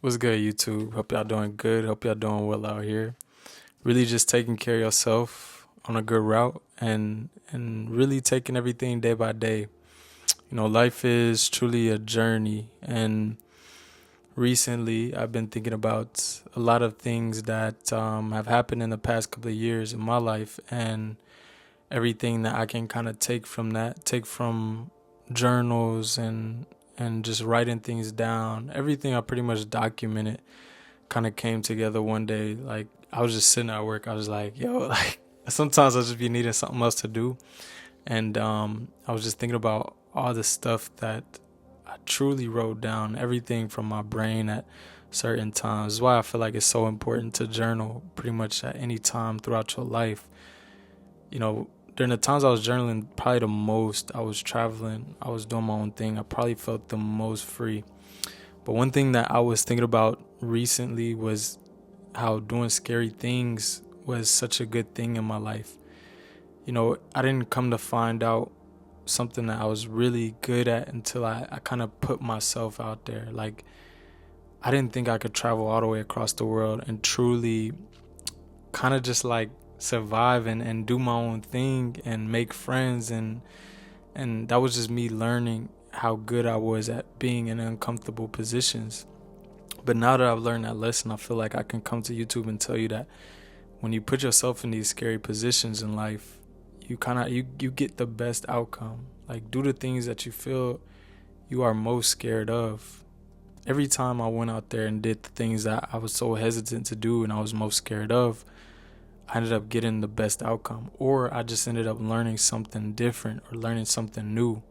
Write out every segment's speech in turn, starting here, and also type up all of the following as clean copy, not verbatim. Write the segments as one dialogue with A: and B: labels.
A: What's good, YouTube? Hope y'all doing good. Hope y'all doing well out here. Really just taking care of yourself on a good route and really taking everything day by day. Life is truly a journey, and recently I've been thinking about a lot of things that have happened in the past couple of years in my life, and everything that I can kind of take from that, take from journals and just writing things down. Everything I pretty much documented kind of came together one day. Like I was just sitting at work. I was like, yo, like sometimes I just be needing something else to do. And I was just thinking about all the stuff that I truly wrote down, everything from my brain at certain times. That's why I feel like it's so important to journal pretty much at any time throughout your life. During the times I was journaling, probably the most, I was traveling, I was doing my own thing. I probably felt the most free. But one thing that I was thinking about recently was how doing scary things was such a good thing in my life. I didn't come to find out something that I was really good at until I kind of put myself out there. Like, I didn't think I could travel all the way across the world and truly kind of just like survive and do my own thing and make friends, and that was just me learning how good I was at being in uncomfortable positions. But now that I've learned that lesson, I feel like I can come to YouTube and tell you that when you put yourself in these scary positions in life, you get the best outcome. Like, do the things that you feel you are most scared of. Every time I went out there and did the things that I was so hesitant to do and I was most scared of, I ended up getting the best outcome, or I just ended up learning something different or learning something new.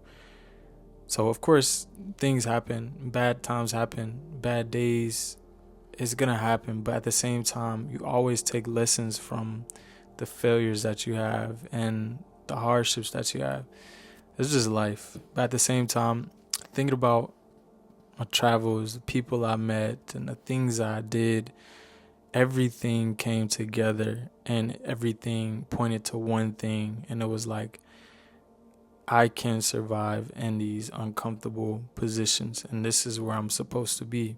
A: So of course things happen, bad times happen, bad days, it's gonna happen, but at the same time you always take lessons from the failures that you have and the hardships that you have. It's just life. But at the same time, thinking about my travels, the people I met and the things I did, everything came together and everything pointed to one thing, and it was like, I can survive in these uncomfortable positions, and this is where I'm supposed to be.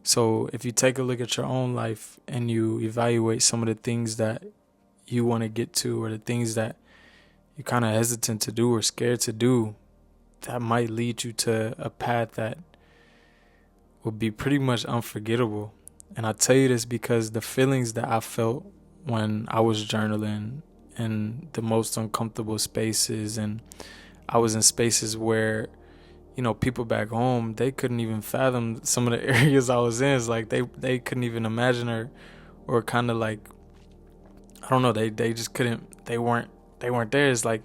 A: So if you take a look at your own life and you evaluate some of the things that you want to get to, or the things that you're kind of hesitant to do or scared to do, that might lead you to a path that will be pretty much unforgettable. And I tell you this because the feelings that I felt when I was journaling in the most uncomfortable spaces, and I was in spaces where, people back home, they couldn't even fathom some of the areas I was in. It's like they couldn't even imagine, or kind of like, I don't know, they just couldn't, they weren't there. It's like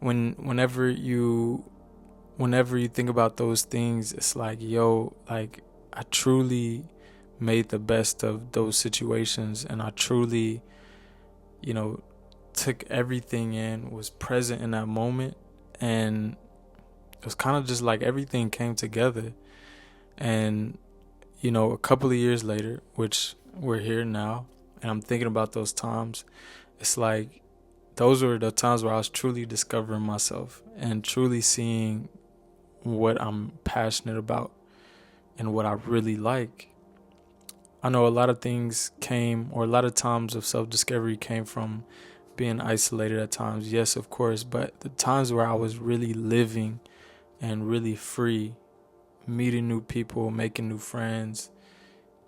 A: whenever you think about those things, it's like, yo, like I truly made the best of those situations, and I truly, you know, took everything in, was present in that moment, and it was kind of just like everything came together. And a couple of years later, which we're here now, and I'm thinking about those times, it's like those were the times where I was truly discovering myself and truly seeing what I'm passionate about and what I really like. I know a lot of things came, or a lot of times of self-discovery came from being isolated at times. Yes, of course, but the times where I was really living and really free, meeting new people, making new friends,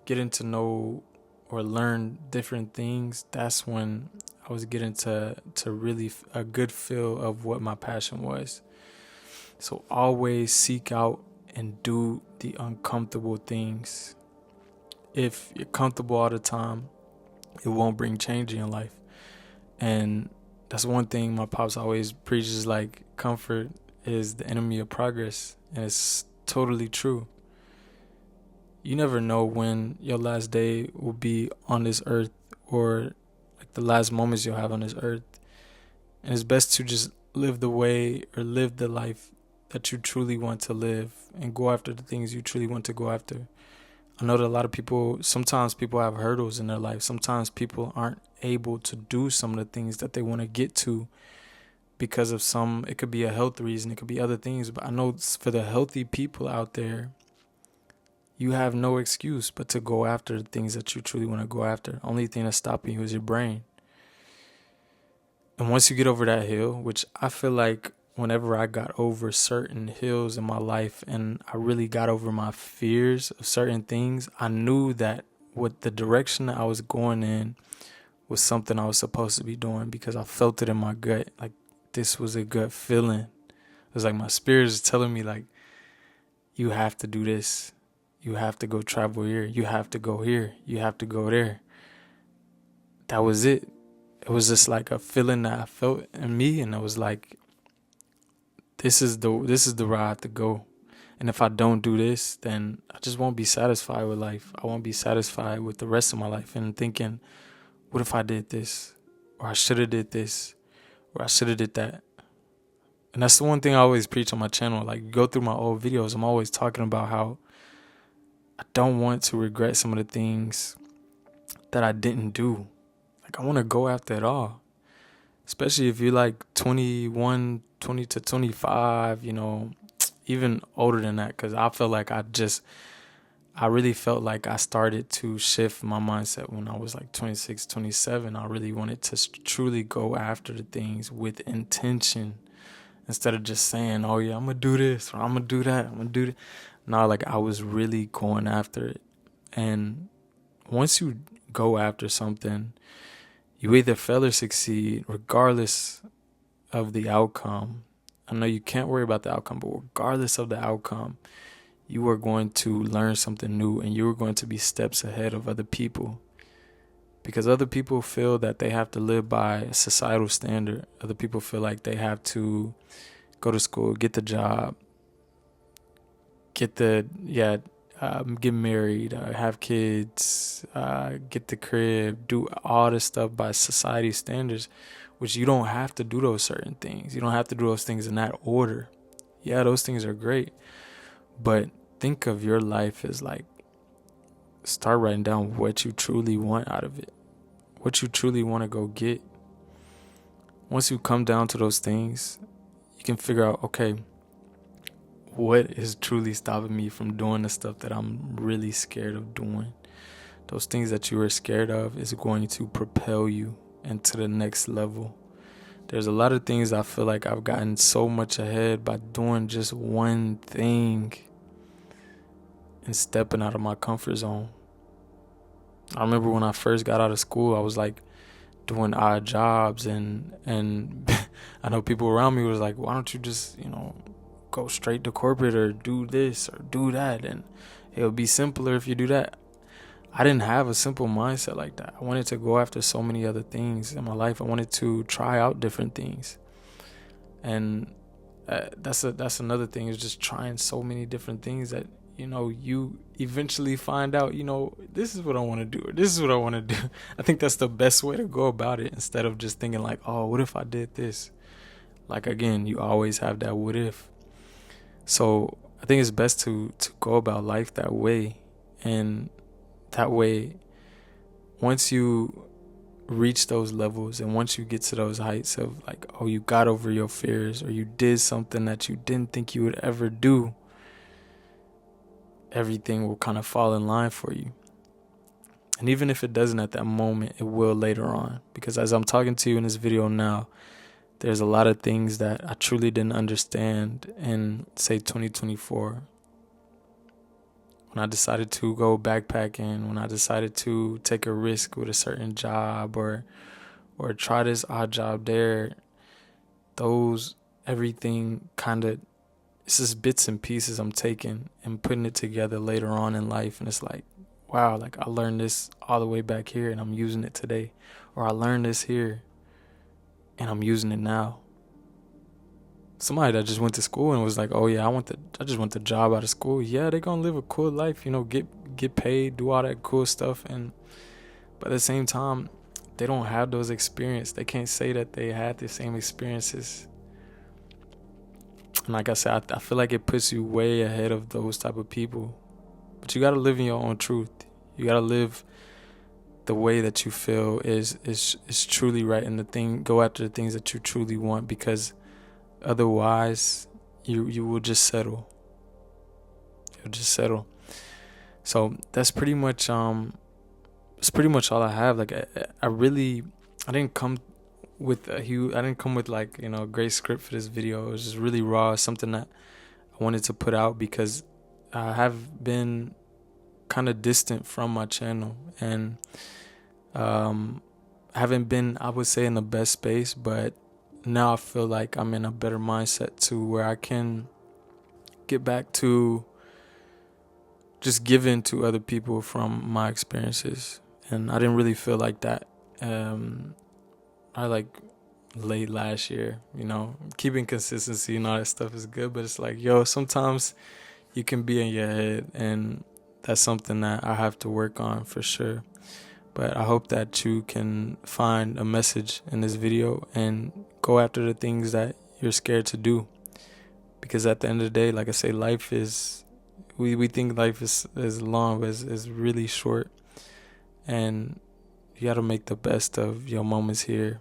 A: getting to know or learn different things, that's when I was getting to really a good feel of what my passion was. So always seek out and do the uncomfortable things. If you're comfortable all the time, it won't bring change in your life. And that's one thing my pops always preaches, like, comfort is the enemy of progress. And it's totally true. You never know when your last day will be on this earth, or like the last moments you'll have on this earth. And it's best to just live the way, or live the life that you truly want to live, and go after the things you truly want to go after. I know that a lot of people, sometimes people have hurdles in their life. Sometimes people aren't able to do some of the things that they want to get to because of it could be a health reason, it could be other things. But I know for the healthy people out there, you have no excuse but to go after the things that you truly want to go after. Only thing that's stopping you is your brain. And once you get over that hill, which I feel like whenever I got over certain hills in my life and I really got over my fears of certain things, I knew that what the direction that I was going in was something I was supposed to be doing, because I felt it in my gut. Like, this was a gut feeling. It was like my spirit is telling me, like, you have to do this. You have to go travel here. You have to go here. You have to go there. That was it. It was just like a feeling that I felt in me, and it was like, this is the route I have to go. And if I don't do this, then I just won't be satisfied with life. I won't be satisfied with the rest of my life. And thinking, what if I did this? Or I should have did this. Or I should have did that. And that's the one thing I always preach on my channel. Like, go through my old videos, I'm always talking about how I don't want to regret some of the things that I didn't do. Like, I want to go after it all. Especially if you're like 21, 20 to 25, even older than that. Because I feel like I really felt like I started to shift my mindset when I was like 26, 27. I really wanted to truly go after the things with intention, instead of just saying, oh yeah, I'm going to do this, or I'm going to do that, I'm going to do that. No, like, I was really going after it. And once you go after something, you either fail or succeed, regardless of the outcome. I know you can't worry about the outcome, but regardless of the outcome, you are going to learn something new, and you are going to be steps ahead of other people. Because other people feel that they have to live by a societal standard. Other people feel like they have to go to school, get the job, get married, have kids, get the crib, do all this stuff by society standards, which you don't have to do those certain things. You don't have to do those things in that order. Yeah, those things are great. But think of your life as like, start writing down what you truly want out of it, what you truly want to go get. Once you come down to those things, you can figure out, okay, what is truly stopping me from doing the stuff that I'm really scared of doing. Those things that you are scared of is going to propel you into the next level. There's a lot of things I feel like I've gotten so much ahead by doing just one thing and stepping out of my comfort zone. I remember when I first got out of school, I was like doing odd jobs, and I know people around me was like, why don't you just, go straight to corporate or do this or do that, and it'll be simpler if you do that. I didn't have a simple mindset like that. I wanted to go after so many other things in my life. I wanted to try out different things. And that's another thing, is just trying so many different things that, you eventually find out, this is what I want to do, or this is what I want to do. I think that's the best way to go about it, instead of just thinking like, oh, what if I did this? Like, again, you always have that what if. So I think it's best to go about life that way. And that way, once you reach those levels, and once you get to those heights of like, oh, you got over your fears, or you did something that you didn't think you would ever do, everything will kind of fall in line for you. And even if it doesn't at that moment, it will later on. Because as I'm talking to you in this video now, there's a lot of things that I truly didn't understand in, say, 2024. When I decided to go backpacking, when I decided to take a risk with a certain job, or try this odd job there, everything kind of, it's just bits and pieces I'm taking and putting it together later on in life. And it's like, wow, like I learned this all the way back here and I'm using it today. Or I learned this here and I'm using it now. Somebody that just went to school and was like, oh yeah, I just want the job out of school. Yeah, they're gonna live a cool life, get paid, do all that cool stuff. But at the same time, they don't have those experiences. They can't say that they had the same experiences. And like I said, I feel like it puts you way ahead of those type of people. But you got to live in your own truth. You got to live the way that you feel is truly right, and go after the things that you truly want, because otherwise you will just settle. You'll just settle. So that's pretty much all I have. Like I really I didn't come with a huge I didn't come with like, a great script for this video. It was just really raw, something that I wanted to put out because I have been kind of distant from my channel, and haven't been, I would say, in the best space, but now I feel like I'm in a better mindset to where I can get back to just giving to other people from my experiences. And I didn't really feel like that. I like late last year, keeping consistency and all that stuff is good, but it's like, sometimes you can be in your head, and that's something that I have to work on for sure. But I hope that you can find a message in this video and go after the things that you're scared to do. Because at the end of the day, like I say, life is, we think life is long, but it's really short. And you got to make the best of your moments here.